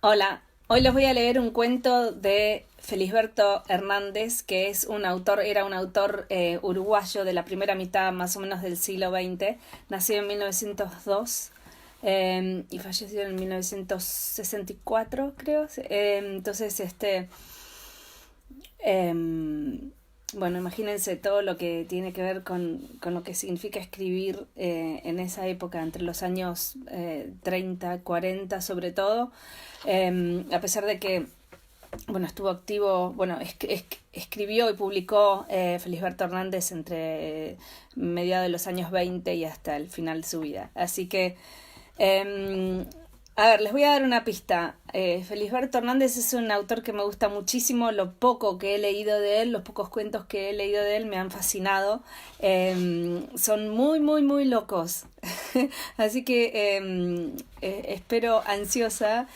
Hola, hoy les voy a leer un cuento de Felisberto Hernández, que es era un autor uruguayo de la primera mitad más o menos del siglo XX, nacido en 1902 y falleció en 1964, creo. Bueno, imagínense todo lo que tiene que ver con lo que significa escribir en esa época, entre los años 30, 40 sobre todo, a pesar de que, bueno, estuvo activo, bueno, escribió y publicó Felisberto Hernández entre mediados de los años 20 y hasta el final de su vida. Así que, a ver, les voy a dar una pista. Felisberto Hernández es un autor que me gusta muchísimo. Lo poco que he leído de él, los pocos cuentos que he leído de él me han fascinado. Son muy, muy, muy locos. Así que espero ansiosa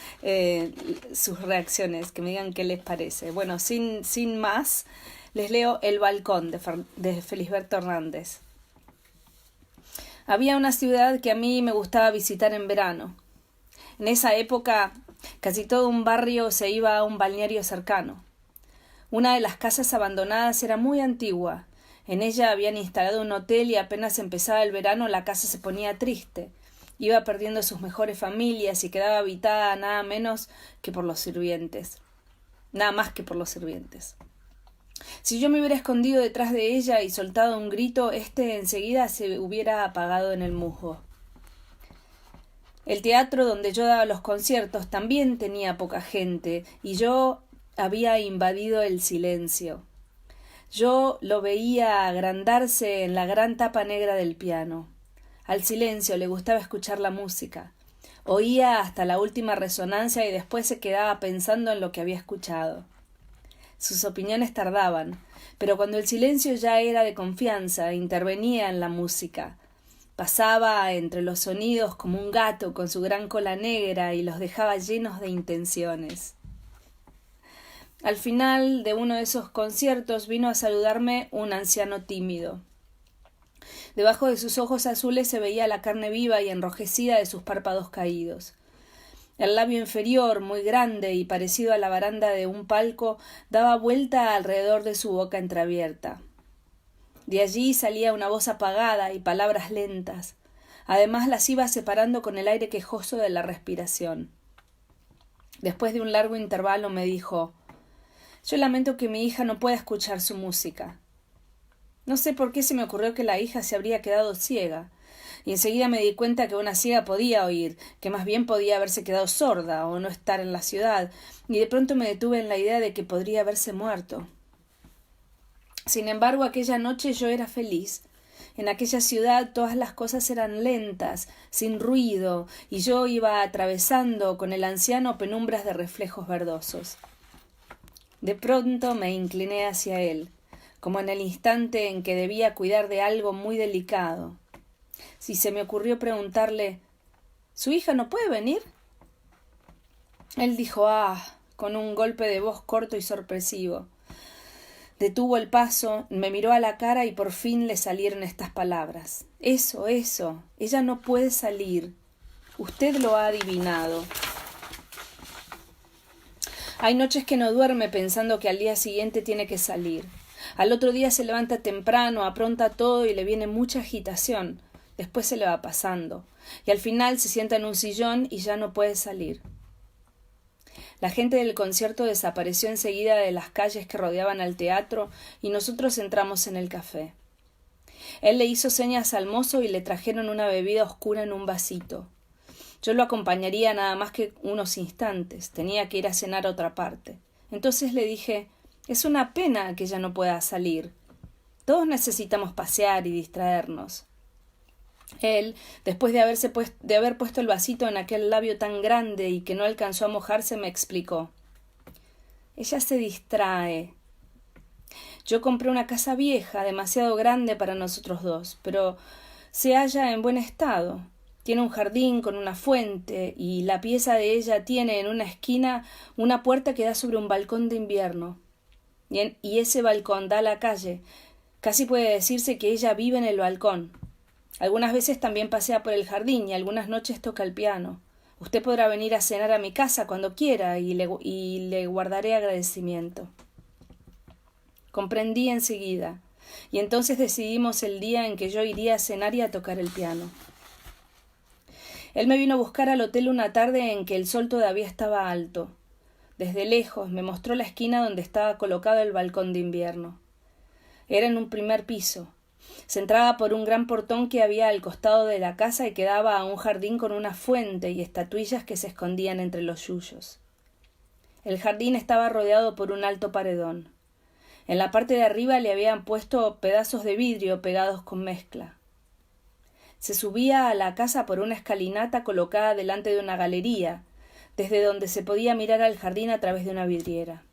sus reacciones, que me digan qué les parece. Bueno, sin más, les leo El balcón de Felisberto Hernández. Había una ciudad que a mí me gustaba visitar en verano. En esa época, casi todo un barrio se iba a un balneario cercano. Una de las casas abandonadas era muy antigua. En ella habían instalado un hotel y apenas empezaba el verano la casa se ponía triste. Iba perdiendo sus mejores familias y quedaba habitada nada más que por los sirvientes. Si yo me hubiera escondido detrás de ella y soltado un grito, enseguida se hubiera apagado en el musgo. El teatro donde yo daba los conciertos también tenía poca gente y yo había invadido el silencio. Yo lo veía agrandarse en la gran tapa negra del piano. Al silencio le gustaba escuchar la música. Oía hasta la última resonancia y después se quedaba pensando en lo que había escuchado. Sus opiniones tardaban, pero cuando el silencio ya era de confianza, intervenía en la música. Pasaba entre los sonidos como un gato con su gran cola negra y los dejaba llenos de intenciones. Al final de uno de esos conciertos vino a saludarme un anciano tímido. Debajo de sus ojos azules se veía la carne viva y enrojecida de sus párpados caídos. El labio inferior, muy grande y parecido a la baranda de un palco, daba vuelta alrededor de su boca entreabierta. De allí salía una voz apagada y palabras lentas. Además las iba separando con el aire quejoso de la respiración. Después de un largo intervalo me dijo: «Yo lamento que mi hija no pueda escuchar su música». No sé por qué se me ocurrió que la hija se habría quedado ciega, y enseguida me di cuenta que una ciega podía oír, que más bien podía haberse quedado sorda o no estar en la ciudad, y de pronto me detuve en la idea de que podría haberse muerto. Sin embargo, aquella noche yo era feliz. En aquella ciudad todas las cosas eran lentas, sin ruido, y yo iba atravesando con el anciano penumbras de reflejos verdosos. De pronto me incliné hacia él, como en el instante en que debía cuidar de algo muy delicado. Si se me ocurrió preguntarle: «¿Su hija no puede venir?». Él dijo «ah», con un golpe de voz corto y sorpresivo. Detuvo el paso, me miró a la cara y por fin le salieron estas palabras: «Eso, ella no puede salir. Usted lo ha adivinado». Hay noches que no duerme pensando que al día siguiente tiene que salir. Al otro día se levanta temprano, apronta todo y le viene mucha agitación. Después se le va pasando. Y al final se sienta en un sillón y ya no puede salir. La gente del concierto desapareció enseguida de las calles que rodeaban al teatro y nosotros entramos en el café. Él le hizo señas al mozo y le trajeron una bebida oscura en un vasito. Yo lo acompañaría nada más que unos instantes. Tenía que ir a cenar a otra parte. Entonces le dije: «Es una pena que ella no pueda salir. Todos necesitamos pasear y distraernos». Él, después de haber puesto el vasito en aquel labio tan grande y que no alcanzó a mojarse, me explicó: «Ella se distrae. Yo compré una casa vieja, demasiado grande para nosotros dos, pero se halla en buen estado. Tiene un jardín con una fuente y la pieza de ella tiene en una esquina una puerta que da sobre un balcón de invierno. Y ese balcón da a la calle. Casi puede decirse que ella vive en el balcón. Algunas veces también pasea por el jardín y algunas noches toca el piano. Usted podrá venir a cenar a mi casa cuando quiera y le guardaré agradecimiento. Comprendí enseguida, y entonces decidimos el día en que yo iría a cenar y a tocar el piano. Él me vino a buscar al hotel una tarde en que el sol todavía estaba alto. Desde lejos me mostró la esquina donde estaba colocado el balcón de invierno. Era en un primer piso. Se entraba por un gran portón que había al costado de la casa y que daba a un jardín con una fuente y estatuillas que se escondían entre los yuyos. El jardín estaba rodeado por un alto paredón. En la parte de arriba le habían puesto pedazos de vidrio pegados con mezcla. Se subía a la casa por una escalinata colocada delante de una galería, desde donde se podía mirar al jardín a través de una vidriera.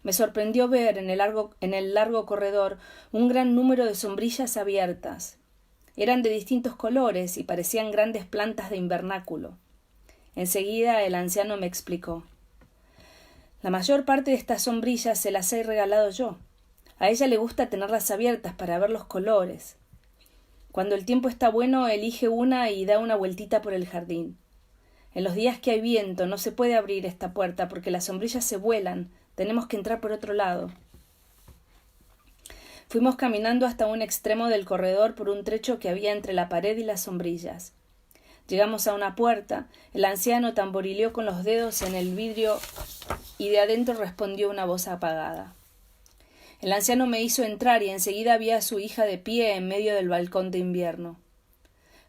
Me sorprendió ver en el largo corredor un gran número de sombrillas abiertas. Eran de distintos colores y parecían grandes plantas de invernáculo. Enseguida el anciano me explicó. La mayor parte de estas sombrillas se las he regalado yo. A ella le gusta tenerlas abiertas para ver los colores. Cuando el tiempo está bueno, elige una y da una vueltita por el jardín. En los días que hay viento no se puede abrir esta puerta porque las sombrillas se vuelan. Tenemos que entrar por otro lado. Fuimos caminando hasta un extremo del corredor por un trecho que había entre la pared y las sombrillas. Llegamos a una puerta. El anciano tamborileó con los dedos en el vidrio y de adentro respondió una voz apagada. El anciano me hizo entrar y enseguida vi a su hija de pie en medio del balcón de invierno.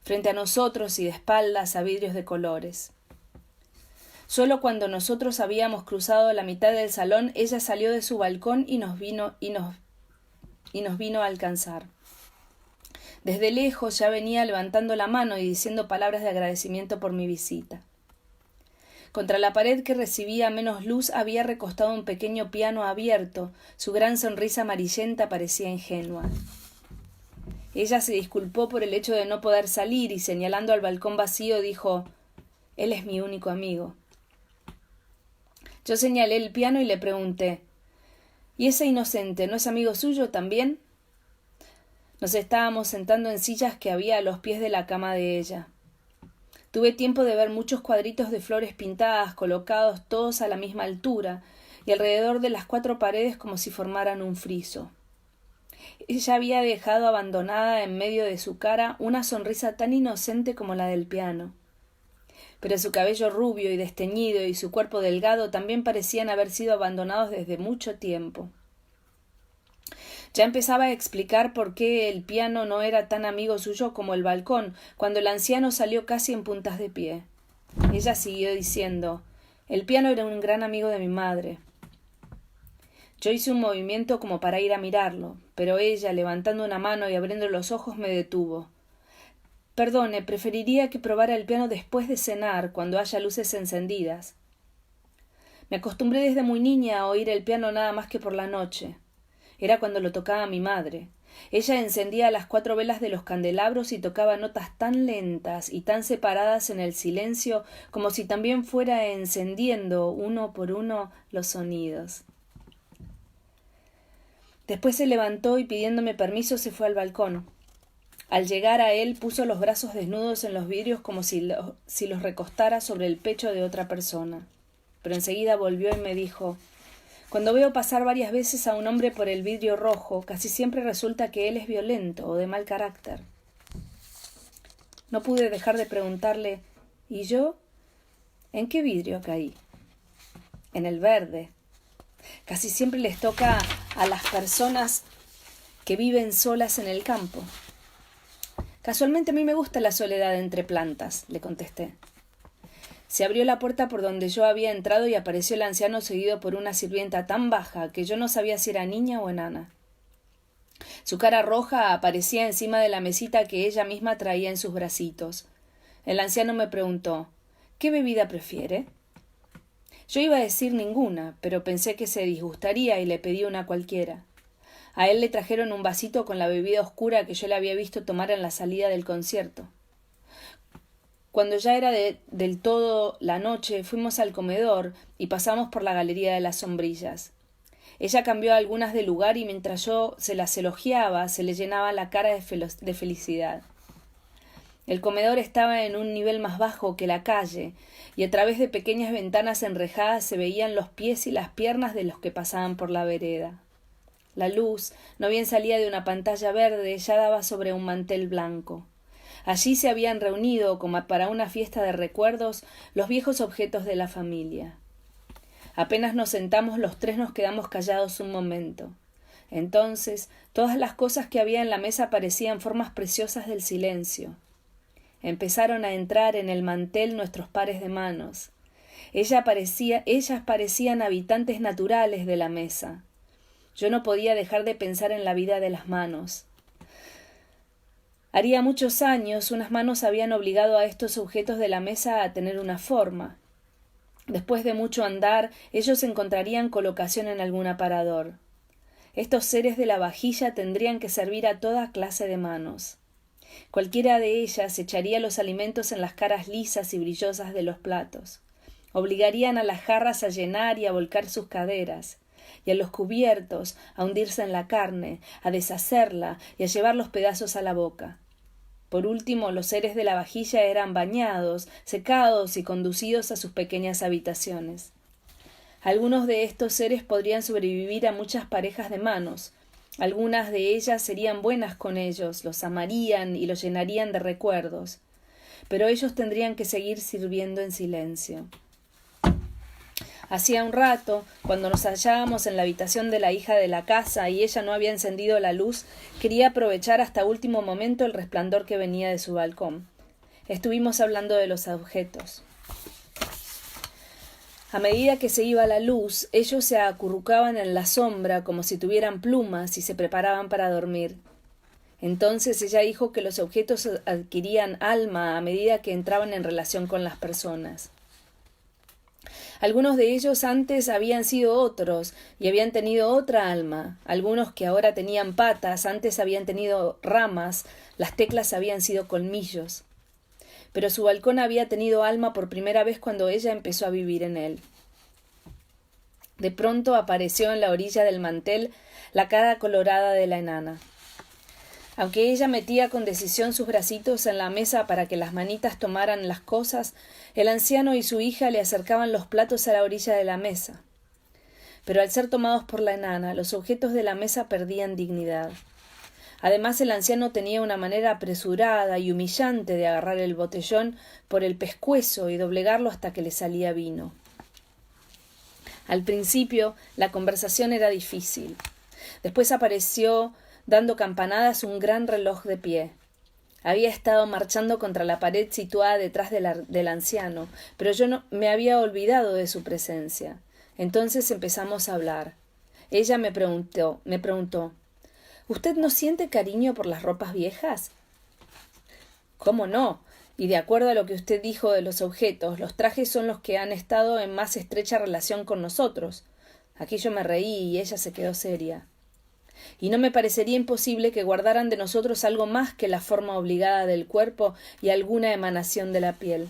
Frente a nosotros y de espaldas a vidrios de colores. Solo cuando nosotros habíamos cruzado la mitad del salón, ella salió de su balcón y nos vino a alcanzar. Desde lejos ya venía levantando la mano y diciendo palabras de agradecimiento por mi visita. Contra la pared que recibía menos luz había recostado un pequeño piano abierto. Su gran sonrisa amarillenta parecía ingenua. Ella se disculpó por el hecho de no poder salir y, señalando al balcón vacío, dijo: «Él es mi único amigo». Yo señalé el piano y le pregunté: «¿Y ese inocente no es amigo suyo también?». Nos estábamos sentando en sillas que había a los pies de la cama de ella. Tuve tiempo de ver muchos cuadritos de flores pintadas colocados todos a la misma altura y alrededor de las 4 paredes como si formaran un friso. Ella había dejado abandonada en medio de su cara una sonrisa tan inocente como la del piano. Pero su cabello rubio y desteñido y su cuerpo delgado también parecían haber sido abandonados desde mucho tiempo. Ya empezaba a explicar por qué el piano no era tan amigo suyo como el balcón, cuando el anciano salió casi en puntas de pie. Ella siguió diciendo: «El piano era un gran amigo de mi madre». Yo hice un movimiento como para ir a mirarlo, pero ella, levantando una mano y abriendo los ojos, me detuvo. «Perdone, preferiría que probara el piano después de cenar, cuando haya luces encendidas». Me acostumbré desde muy niña a oír el piano nada más que por la noche. Era cuando lo tocaba mi madre. Ella encendía las 4 velas de los candelabros y tocaba notas tan lentas y tan separadas en el silencio como si también fuera encendiendo uno por uno los sonidos. Después se levantó y, pidiéndome permiso, se fue al balcón. Al llegar a él puso los brazos desnudos en los vidrios como si los recostara sobre el pecho de otra persona. Pero enseguida volvió y me dijo: «Cuando veo pasar varias veces a un hombre por el vidrio rojo, casi siempre resulta que él es violento o de mal carácter». No pude dejar de preguntarle: «¿Y yo? ¿En qué vidrio caí?». «En el verde. Casi siempre les toca a las personas que viven solas en el campo». «Casualmente a mí me gusta la soledad entre plantas», le contesté. Se abrió la puerta por donde yo había entrado y apareció el anciano seguido por una sirvienta tan baja que yo no sabía si era niña o enana. Su cara roja aparecía encima de la mesita que ella misma traía en sus bracitos. El anciano me preguntó: «¿Qué bebida prefiere?». Yo iba a decir ninguna, pero pensé que se disgustaría y le pedí una cualquiera. A él le trajeron un vasito con la bebida oscura que yo le había visto tomar en la salida del concierto. Cuando ya era del todo la noche, fuimos al comedor y pasamos por la galería de las sombrillas. Ella cambió algunas de lugar y mientras yo se las elogiaba, se le llenaba la cara de felicidad. El comedor estaba en un nivel más bajo que la calle, y a través de pequeñas ventanas enrejadas se veían los pies y las piernas de los que pasaban por la vereda. La luz, no bien salía de una pantalla verde, ya daba sobre un mantel blanco. Allí se habían reunido, como para una fiesta de recuerdos, los viejos objetos de la familia. Apenas nos sentamos, los tres nos quedamos callados un momento. Entonces, todas las cosas que había en la mesa parecían formas preciosas del silencio. Empezaron a entrar en el mantel nuestros pares de manos. Ellas parecían habitantes naturales de la mesa. Yo no podía dejar de pensar en la vida de las manos. Haría muchos años, unas manos habían obligado a estos objetos de la mesa a tener una forma. Después de mucho andar, ellos encontrarían colocación en algún aparador. Estos seres de la vajilla tendrían que servir a toda clase de manos. Cualquiera de ellas echaría los alimentos en las caras lisas y brillosas de los platos. Obligarían a las jarras a llenar y a volcar sus caderas, y a los cubiertos a hundirse en la carne, a deshacerla y a llevar los pedazos a la boca. Por último, los seres de la vajilla eran bañados, secados y conducidos a sus pequeñas habitaciones. Algunos de estos seres podrían sobrevivir a muchas parejas de manos. Algunas de ellas serían buenas con ellos, los amarían y los llenarían de recuerdos. Pero ellos tendrían que seguir sirviendo en silencio. Hacía un rato, cuando nos hallábamos en la habitación de la hija de la casa y ella no había encendido la luz, quería aprovechar hasta último momento el resplandor que venía de su balcón. Estuvimos hablando de los objetos. A medida que se iba la luz, ellos se acurrucaban en la sombra como si tuvieran plumas y se preparaban para dormir. Entonces ella dijo que los objetos adquirían alma a medida que entraban en relación con las personas. Algunos de ellos antes habían sido otros y habían tenido otra alma. Algunos que ahora tenían patas antes habían tenido ramas, las teclas habían sido colmillos. Pero su balcón había tenido alma por primera vez cuando ella empezó a vivir en él. De pronto apareció en la orilla del mantel la cara colorada de la enana. Aunque ella metía con decisión sus bracitos en la mesa para que las manitas tomaran las cosas, el anciano y su hija le acercaban los platos a la orilla de la mesa. Pero al ser tomados por la enana, los objetos de la mesa perdían dignidad. Además, el anciano tenía una manera apresurada y humillante de agarrar el botellón por el pescuezo y doblegarlo hasta que le salía vino. Al principio, la conversación era difícil. Después apareció, dando campanadas, un gran reloj de pie. Había estado marchando contra la pared situada detrás del anciano, pero yo no me había olvidado de su presencia. Entonces empezamos a hablar. Ella me preguntó, ¿usted no siente cariño por las ropas viejas? ¿Cómo no? Y de acuerdo a lo que usted dijo de los objetos, los trajes son los que han estado en más estrecha relación con nosotros. Aquí yo me reí y ella se quedó seria. Y no me parecería imposible que guardaran de nosotros algo más que la forma obligada del cuerpo y alguna emanación de la piel.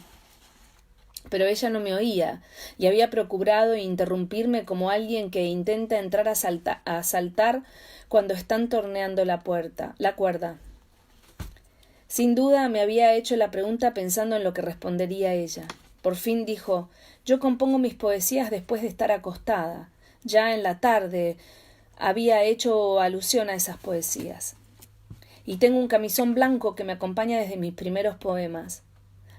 Pero ella no me oía, y había procurado interrumpirme como alguien que intenta entrar a saltar cuando están torneando la cuerda. Sin duda me había hecho la pregunta pensando en lo que respondería ella. Por fin dijo: yo compongo mis poesías después de estar acostada. Ya en la tarde había hecho alusión a esas poesías. Y tengo un camisón blanco que me acompaña desde mis primeros poemas.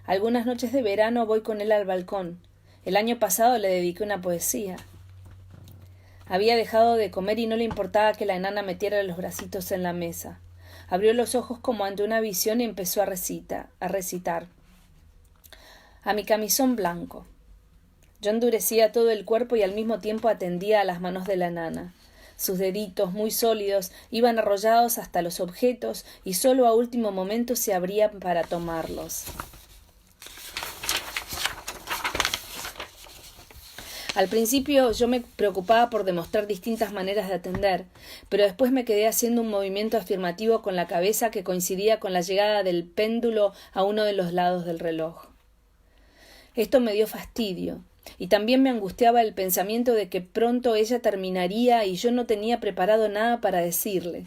Algunas noches de verano voy con él al balcón. El año pasado le dediqué una poesía. Había dejado de comer y no le importaba que la enana metiera los bracitos en la mesa. Abrió los ojos como ante una visión y empezó a recitar. A mi camisón blanco. Yo endurecía todo el cuerpo y al mismo tiempo atendía a las manos de la enana. Sus deditos, muy sólidos, iban arrollados hasta los objetos y sólo a último momento se abrían para tomarlos. Al principio yo me preocupaba por demostrar distintas maneras de atender, pero después me quedé haciendo un movimiento afirmativo con la cabeza que coincidía con la llegada del péndulo a uno de los lados del reloj. Esto me dio fastidio, y también me angustiaba el pensamiento de que pronto ella terminaría y yo no tenía preparado nada para decirle.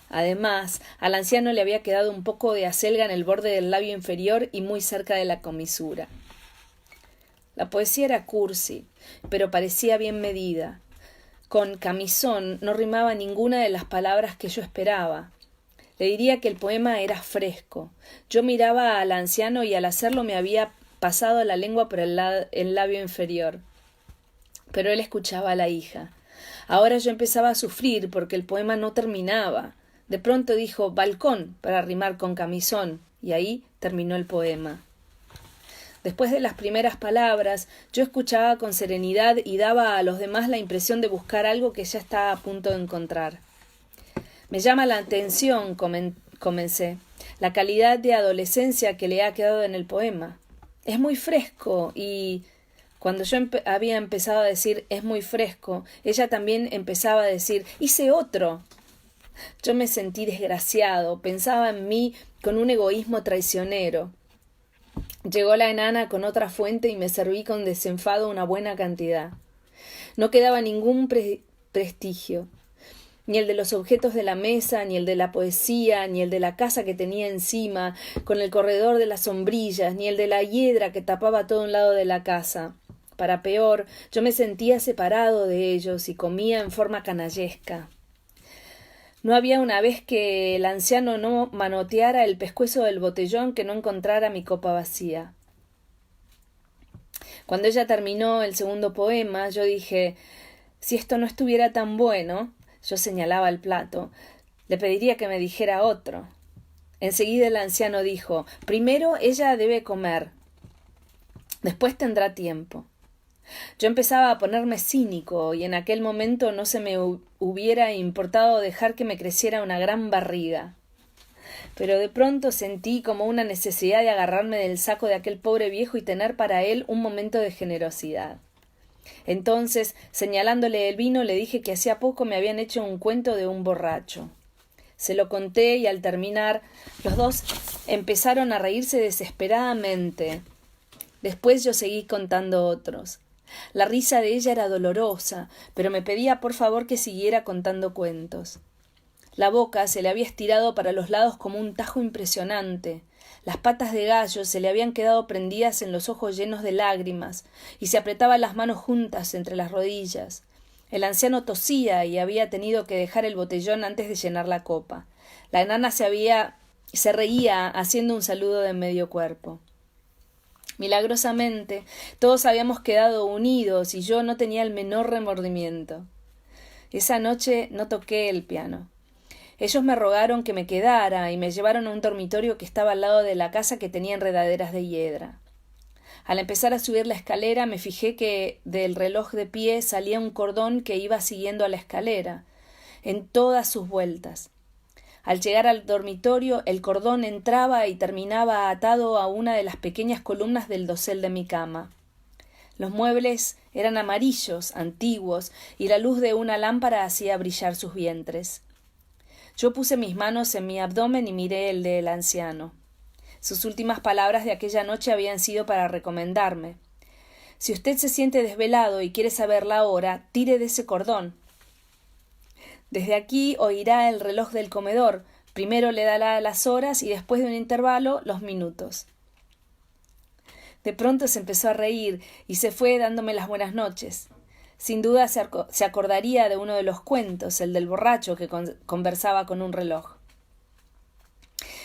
Además, al anciano le había quedado un poco de acelga en el borde del labio inferior y muy cerca de la comisura. La poesía era cursi, pero parecía bien medida. Con camisón no rimaba ninguna de las palabras que yo esperaba. Le diría que el poema era fresco. Yo miraba al anciano y al hacerlo me había pasado la lengua por el labio inferior. Pero él escuchaba a la hija. Ahora yo empezaba a sufrir porque el poema no terminaba. De pronto dijo balcón para rimar con camisón, y ahí terminó el poema. Después de las primeras palabras, yo escuchaba con serenidad y daba a los demás la impresión de buscar algo que ya estaba a punto de encontrar. Me llama la atención, comencé, la calidad de adolescencia que le ha quedado en el poema. Es muy fresco y... Cuando yo había empezado a decir es muy fresco, ella también empezaba a decir hice otro. Yo me sentí desgraciado, pensaba en mí con un egoísmo traicionero. Llegó la enana con otra fuente y me serví con desenfado una buena cantidad. No quedaba ningún prestigio, ni el de los objetos de la mesa, ni el de la poesía, ni el de la casa que tenía encima, con el corredor de las sombrillas, ni el de la hiedra que tapaba todo un lado de la casa. Para peor, yo me sentía separado de ellos y comía en forma canallesca. No había una vez que el anciano no manoteara el pescuezo del botellón que no encontrara mi copa vacía. Cuando ella terminó el segundo poema, yo dije, si esto no estuviera tan bueno, yo señalaba el plato, le pediría que me dijera otro. Enseguida el anciano dijo, primero ella debe comer, después tendrá tiempo. Yo empezaba a ponerme cínico y en aquel momento no se me hubiera importado dejar que me creciera una gran barriga. Pero de pronto sentí como una necesidad de agarrarme del saco de aquel pobre viejo y tener para él un momento de generosidad. Entonces, señalándole el vino, le dije que hacía poco me habían hecho un cuento de un borracho. Se lo conté y al terminar, los dos empezaron a reírse desesperadamente. Después yo seguí contando otros. La risa de ella era dolorosa, pero me pedía por favor que siguiera contando cuentos. La boca se le había estirado para los lados como un tajo impresionante. Las patas de gallo se le habían quedado prendidas en los ojos llenos de lágrimas, y se apretaba las manos juntas entre las rodillas. El anciano tosía y había tenido que dejar el botellón antes de llenar la copa. La enana se reía haciendo un saludo de medio cuerpo. Milagrosamente, todos habíamos quedado unidos y yo no tenía el menor remordimiento. Esa noche no toqué el piano. Ellos me rogaron que me quedara y me llevaron a un dormitorio que estaba al lado de la casa que tenía enredaderas de hiedra. Al empezar a subir la escalera me fijé que del reloj de pie salía un cordón que iba siguiendo a la escalera, en todas sus vueltas. Al llegar al dormitorio, el cordón entraba y terminaba atado a una de las pequeñas columnas del dosel de mi cama. Los muebles eran amarillos, antiguos, y la luz de una lámpara hacía brillar sus vientres. Yo puse mis manos en mi abdomen y miré el del anciano. Sus últimas palabras de aquella noche habían sido para recomendarme. Si usted se siente desvelado y quiere saber la hora, tire de ese cordón. Desde aquí oirá el reloj del comedor. Primero le dará las horas y después de un intervalo los minutos. De pronto se empezó a reír y se fue dándome las buenas noches. Sin duda se acordaría de uno de los cuentos, el del borracho que conversaba con un reloj.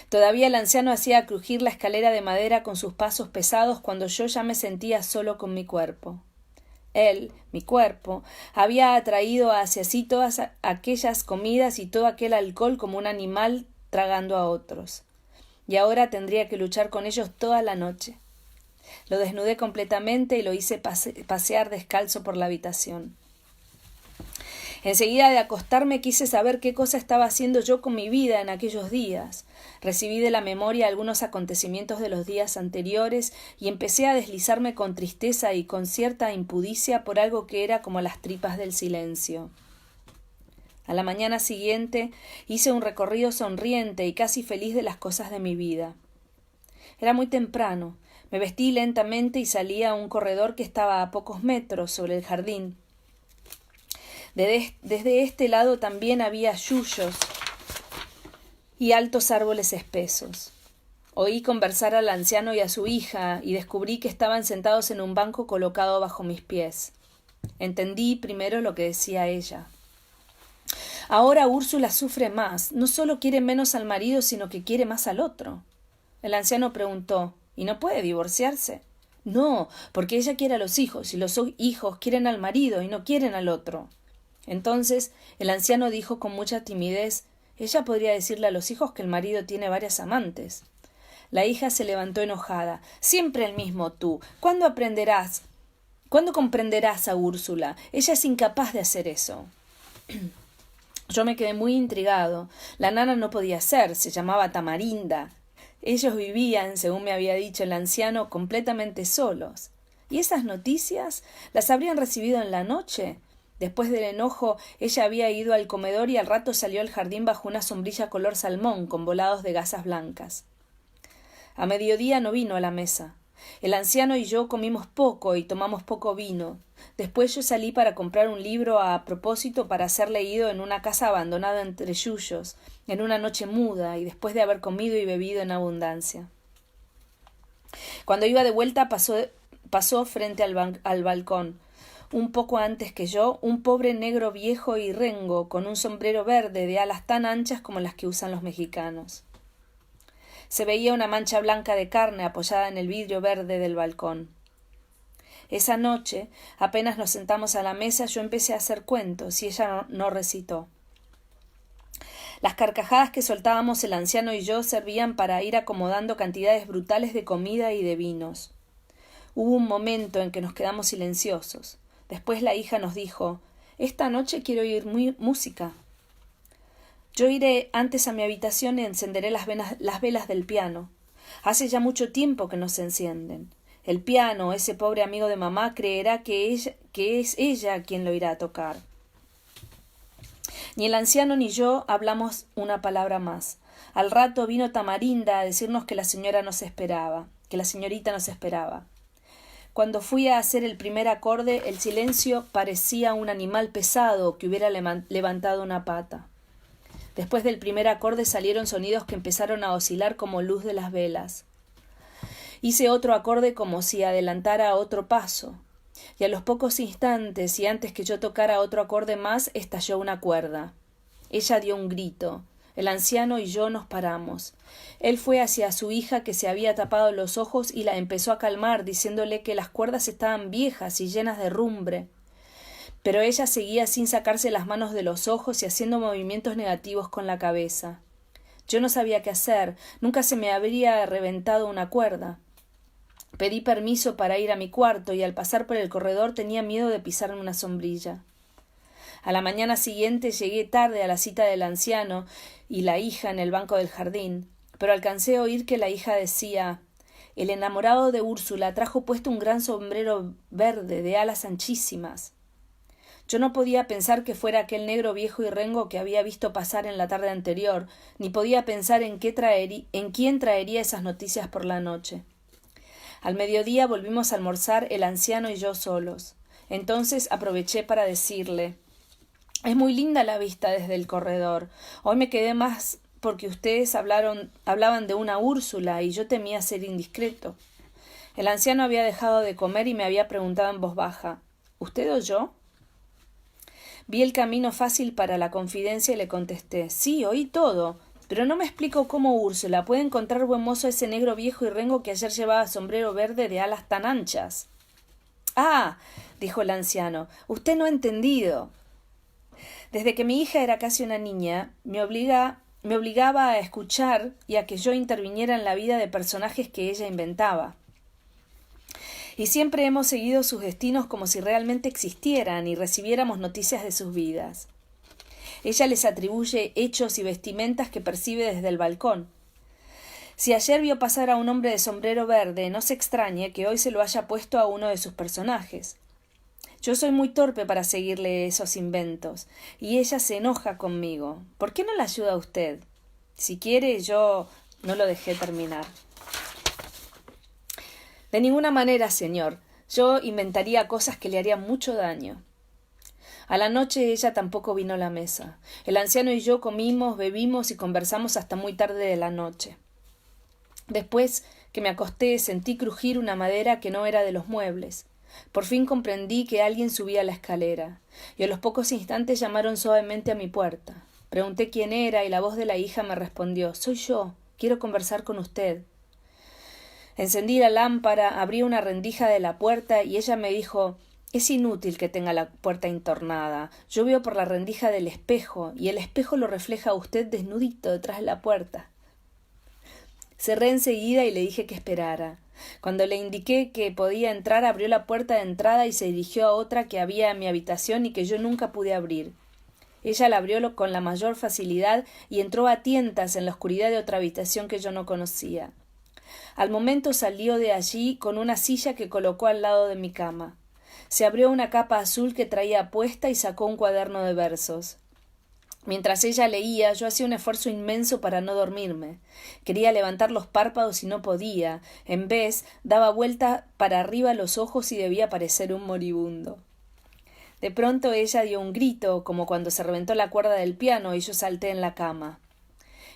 Todavía el anciano hacía crujir la escalera de madera con sus pasos pesados cuando yo ya me sentía solo con mi cuerpo. Él, mi cuerpo, había atraído hacia sí todas aquellas comidas y todo aquel alcohol como un animal tragando a otros. Y ahora tendría que luchar con ellos toda la noche. Lo desnudé completamente y lo hice pasear descalzo por la habitación. Enseguida de acostarme quise saber qué cosa estaba haciendo yo con mi vida en aquellos días. Recibí de la memoria algunos acontecimientos de los días anteriores y empecé a deslizarme con tristeza y con cierta impudicia por algo que era como las tripas del silencio. A la mañana siguiente hice un recorrido sonriente y casi feliz de las cosas de mi vida. Era muy temprano. Me vestí lentamente y salí a un corredor que estaba a pocos metros sobre el jardín. Desde este lado también había yuyos y altos árboles espesos. Oí conversar al anciano y a su hija, y descubrí que estaban sentados en un banco colocado bajo mis pies. Entendí primero lo que decía ella. Ahora Úrsula sufre más, no solo quiere menos al marido, sino que quiere más al otro. El anciano preguntó, ¿y no puede divorciarse? No, porque ella quiere a los hijos, y los hijos quieren al marido y no quieren al otro. Entonces el anciano dijo con mucha timidez, ella podría decirle a los hijos que el marido tiene varias amantes. La hija se levantó enojada. Siempre el mismo tú. ¿Cuándo aprenderás? ¿Cuándo comprenderás a Úrsula? Ella es incapaz de hacer eso. Yo me quedé muy intrigado. La nana no podía ser, se llamaba Tamarinda. Ellos vivían, según me había dicho el anciano, completamente solos. ¿Y esas noticias? ¿Las habrían recibido en la noche? Después del enojo, ella había ido al comedor y al rato salió al jardín bajo una sombrilla color salmón con volados de gasas blancas. A mediodía no vino a la mesa. El anciano y yo comimos poco y tomamos poco vino. Después yo salí para comprar un libro a propósito para ser leído en una casa abandonada entre yuyos, en una noche muda y después de haber comido y bebido en abundancia. Cuando iba de vuelta pasó frente al balcón. Un poco antes que yo, un pobre negro viejo y rengo con un sombrero verde de alas tan anchas como las que usan los mexicanos. Se veía una mancha blanca de carne apoyada en el vidrio verde del balcón. Esa noche, apenas nos sentamos a la mesa, yo empecé a hacer cuentos y ella no recitó. Las carcajadas que soltábamos el anciano y yo servían para ir acomodando cantidades brutales de comida y de vinos. Hubo un momento en que nos quedamos silenciosos. Después la hija nos dijo, «Esta noche quiero oír música». Yo iré antes a mi habitación y encenderé las velas del piano. Hace ya mucho tiempo que no se encienden. El piano, ese pobre amigo de mamá, creerá que es ella quien lo irá a tocar. Ni el anciano ni yo hablamos una palabra más. Al rato vino Tamarinda a decirnos que la señorita nos esperaba. Cuando fui a hacer el primer acorde, el silencio parecía un animal pesado que hubiera levantado una pata. Después del primer acorde salieron sonidos que empezaron a oscilar como luz de las velas. Hice otro acorde como si adelantara otro paso, y a los pocos instantes y antes que yo tocara otro acorde más, estalló una cuerda. Ella dio un grito. El anciano y yo nos paramos. Él fue hacia su hija que se había tapado los ojos y la empezó a calmar, diciéndole que las cuerdas estaban viejas y llenas de rumbre. Pero ella seguía sin sacarse las manos de los ojos y haciendo movimientos negativos con la cabeza. Yo no sabía qué hacer, nunca se me habría reventado una cuerda. Pedí permiso para ir a mi cuarto y al pasar por el corredor tenía miedo de pisarme una sombrilla. A la mañana siguiente llegué tarde a la cita del anciano y la hija en el banco del jardín, pero alcancé a oír que la hija decía «El enamorado de Úrsula trajo puesto un gran sombrero verde de alas anchísimas». Yo no podía pensar que fuera aquel negro viejo y rengo que había visto pasar en la tarde anterior, ni podía pensar en quién traería esas noticias por la noche. Al mediodía volvimos a almorzar el anciano y yo solos. Entonces aproveché para decirle «Es muy linda la vista desde el corredor. Hoy me quedé más porque ustedes hablaban de una Úrsula y yo temía ser indiscreto». El anciano había dejado de comer y me había preguntado en voz baja «¿Usted o yo?». Vi el camino fácil para la confidencia y le contesté «Sí, oí todo, pero no me explico cómo Úrsula puede encontrar buen mozo a ese negro viejo y rengo que ayer llevaba sombrero verde de alas tan anchas». «Ah», dijo el anciano, «usted no ha entendido. Desde que mi hija era casi una niña, me obligaba a escuchar y a que yo interviniera en la vida de personajes que ella inventaba. Y siempre hemos seguido sus destinos como si realmente existieran y recibiéramos noticias de sus vidas. Ella les atribuye hechos y vestimentas que percibe desde el balcón. Si ayer vio pasar a un hombre de sombrero verde, no se extrañe que hoy se lo haya puesto a uno de sus personajes. Yo soy muy torpe para seguirle esos inventos, y ella se enoja conmigo. ¿Por qué no la ayuda usted? Si quiere, yo no lo dejé terminar. De ninguna manera, señor. Yo inventaría cosas que le harían mucho daño. A la noche ella tampoco vino a la mesa. El anciano y yo comimos, bebimos y conversamos hasta muy tarde de la noche. Después que me acosté sentí crujir una madera que no era de los muebles. Por fin comprendí que alguien subía la escalera, y a los pocos instantes llamaron suavemente a mi puerta. Pregunté quién era y la voz de la hija me respondió: «Soy yo, quiero conversar con usted». Encendí la lámpara, abrí una rendija de la puerta y ella me dijo: «Es inútil que tenga la puerta entornada. Yo veo por la rendija del espejo, y el espejo lo refleja a usted desnudito detrás de la puerta». Cerré enseguida y le dije que esperara. Cuando le indiqué que podía entrar, abrió la puerta de entrada y se dirigió a otra que había en mi habitación y que yo nunca pude abrir. Ella la abrió con la mayor facilidad y entró a tientas en la oscuridad de otra habitación que yo no conocía. Al momento salió de allí con una silla que colocó al lado de mi cama. Se abrió una capa azul que traía puesta y sacó un cuaderno de versos. Mientras ella leía, yo hacía un esfuerzo inmenso para no dormirme. Quería levantar los párpados y no podía. En vez, daba vuelta para arriba los ojos y debía parecer un moribundo. De pronto ella dio un grito, como cuando se reventó la cuerda del piano, y yo salté en la cama.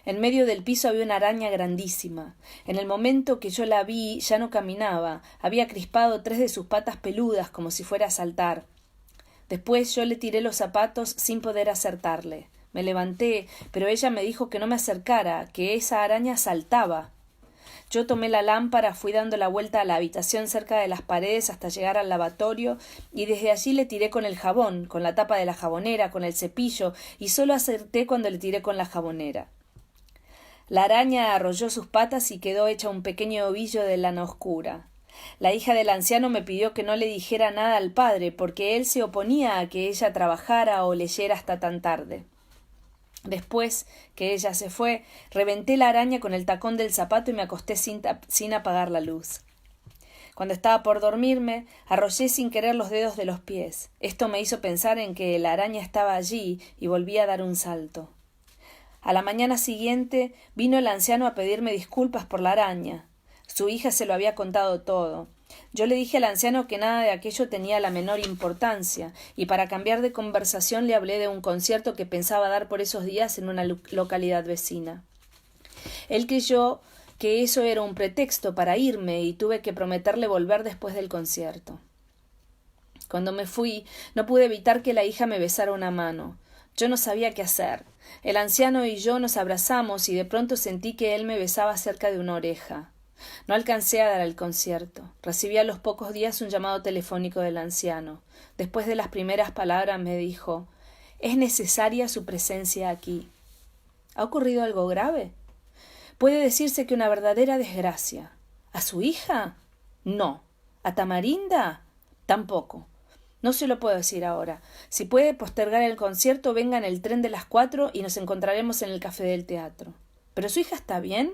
En medio del piso había una araña grandísima. En el momento que yo la vi, ya no caminaba. Había crispado 3 de sus patas peludas, como si fuera a saltar. Después yo le tiré los zapatos sin poder acertarle. Me levanté, pero ella me dijo que no me acercara, que esa araña saltaba. Yo tomé la lámpara, fui dando la vuelta a la habitación cerca de las paredes hasta llegar al lavatorio, y desde allí le tiré con el jabón, con la tapa de la jabonera, con el cepillo, y solo acerté cuando le tiré con la jabonera. La araña arrolló sus patas y quedó hecha un pequeño ovillo de lana oscura. La hija del anciano me pidió que no le dijera nada al padre, porque él se oponía a que ella trabajara o leyera hasta tan tarde. Después que ella se fue, reventé la araña con el tacón del zapato y me acosté sin apagar la luz. Cuando estaba por dormirme, arrollé sin querer los dedos de los pies. Esto me hizo pensar en que la araña estaba allí y volví a dar un salto. A la mañana siguiente vino el anciano a pedirme disculpas por la araña. Su hija se lo había contado todo. Yo le dije al anciano que nada de aquello tenía la menor importancia, y para cambiar de conversación le hablé de un concierto que pensaba dar por esos días en una localidad vecina. Él creyó que eso era un pretexto para irme y tuve que prometerle volver después del concierto. Cuando me fui, no pude evitar que la hija me besara una mano. Yo no sabía qué hacer. El anciano y yo nos abrazamos y de pronto sentí que él me besaba cerca de una oreja. No alcancé a dar el concierto. Recibí a los pocos días un llamado telefónico del anciano. Después de las primeras palabras me dijo: «Es necesaria su presencia aquí». ¿Ha ocurrido algo grave? Puede decirse que una verdadera desgracia. ¿A su hija? No. ¿A Tamarinda? Tampoco. No se lo puedo decir ahora. Si puede postergar el concierto, venga en el tren de las 4 y nos encontraremos en el café del teatro. ¿Pero su hija está bien?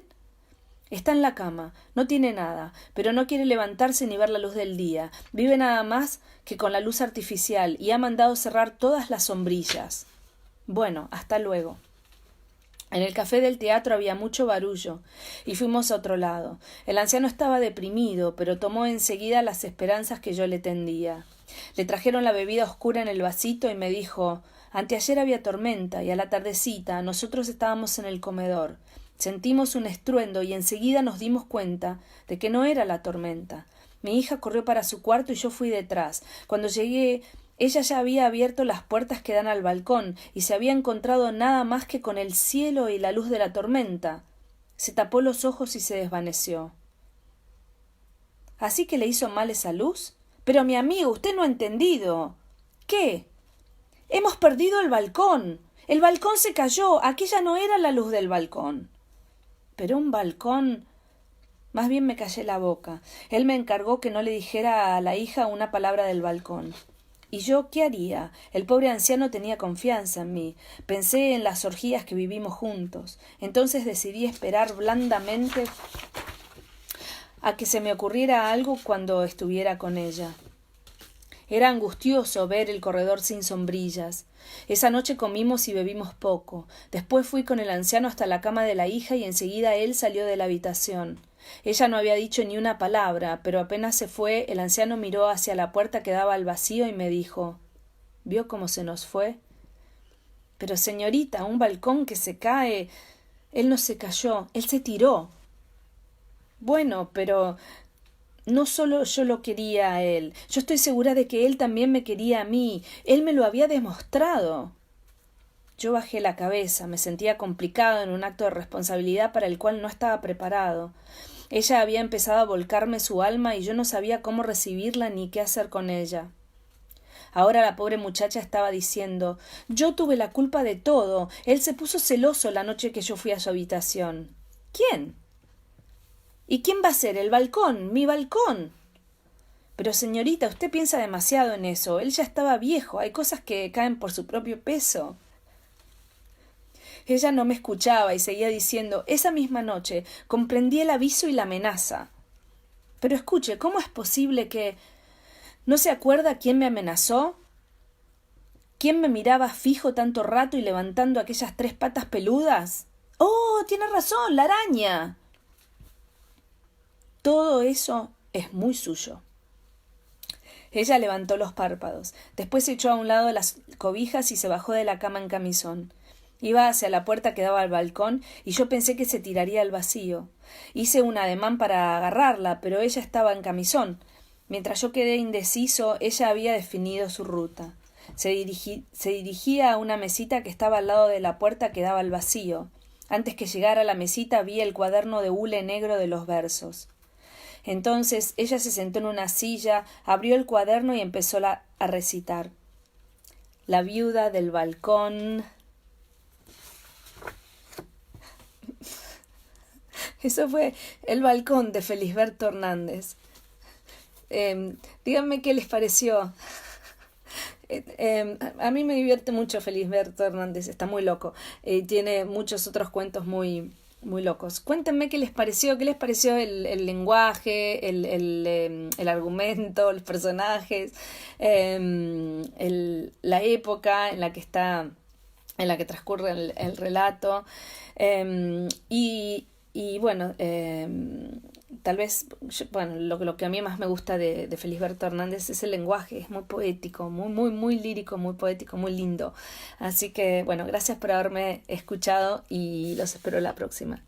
Está en la cama, no tiene nada, pero no quiere levantarse ni ver la luz del día. Vive nada más que con la luz artificial y ha mandado cerrar todas las sombrillas. Bueno, hasta luego. En el café del teatro había mucho barullo, y fuimos a otro lado. El anciano estaba deprimido, pero tomó enseguida las esperanzas que yo le tendía. Le trajeron la bebida oscura en el vasito y me dijo: «Anteayer había tormenta, y a la tardecita nosotros estábamos en el comedor. Sentimos un estruendo y enseguida nos dimos cuenta de que no era la tormenta. Mi hija corrió para su cuarto y yo fui detrás. Cuando llegué, ella ya había abierto las puertas que dan al balcón y se había encontrado nada más que con el cielo y la luz de la tormenta. Se tapó los ojos y se desvaneció». ¿Así que le hizo mal esa luz? Pero mi amigo, usted no ha entendido. ¿Qué? Hemos perdido el balcón. El balcón se cayó. Aquella no era la luz del balcón. Pero un balcón... Más bien me callé la boca. Él me encargó que no le dijera a la hija una palabra del balcón. ¿Y yo qué haría? El pobre anciano tenía confianza en mí. Pensé en las orgías que vivimos juntos. Entonces decidí esperar blandamente a que se me ocurriera algo cuando estuviera con ella. Era angustioso ver el corredor sin sombrillas. Esa noche comimos y bebimos poco. Después fui con el anciano hasta la cama de la hija y enseguida él salió de la habitación. Ella no había dicho ni una palabra, pero apenas se fue, el anciano miró hacia la puerta que daba al vacío y me dijo: ¿Vio cómo se nos fue? Pero señorita, un balcón que se cae. Él no se cayó, él se tiró. Bueno, pero no solo yo lo quería a él, yo estoy segura de que él también me quería a mí. Él me lo había demostrado. Yo bajé la cabeza, me sentía complicado en un acto de responsabilidad para el cual no estaba preparado. Ella había empezado a volcarme su alma y yo no sabía cómo recibirla ni qué hacer con ella. Ahora la pobre muchacha estaba diciendo: yo tuve la culpa de todo. Él se puso celoso la noche que yo fui a su habitación. ¿Quién? ¿Y quién va a ser? El balcón, mi balcón. Pero señorita, usted piensa demasiado en eso. Él ya estaba viejo. Hay cosas que caen por su propio peso. Ella no me escuchaba y seguía diciendo: esa misma noche comprendí el aviso y la amenaza. Pero escuche, ¿cómo es posible que... ¿No se acuerda quién me amenazó? ¿Quién me miraba fijo tanto rato y levantando aquellas 3 patas peludas? ¡Oh, tiene razón, la araña! Todo eso es muy suyo. Ella levantó los párpados. Después se echó a un lado las cobijas y se bajó de la cama en camisón. Iba hacia la puerta que daba al balcón y yo pensé que se tiraría al vacío. Hice un ademán para agarrarla, pero ella estaba en camisón. Mientras yo quedé indeciso, ella había definido su ruta. Se dirigía a una mesita que estaba al lado de la puerta que daba al vacío. Antes que llegara a la mesita vi el cuaderno de hule negro de los versos. Entonces ella se sentó en una silla, abrió el cuaderno y empezó a recitar. La viuda del balcón. Eso fue El balcón de Felisberto Hernández. Díganme qué les pareció. A mí me divierte mucho Felisberto Hernández, está muy loco. Tiene muchos otros cuentos muy, muy locos. Cuéntenme qué les pareció el lenguaje, el argumento, los personajes, la época en la que está, en la que transcurre el relato. Y bueno, tal vez, bueno, lo que a mí más me gusta de Felisberto Hernández es el lenguaje, es muy poético, muy lírico, muy poético, muy lindo. Así que, bueno, gracias por haberme escuchado y los espero la próxima.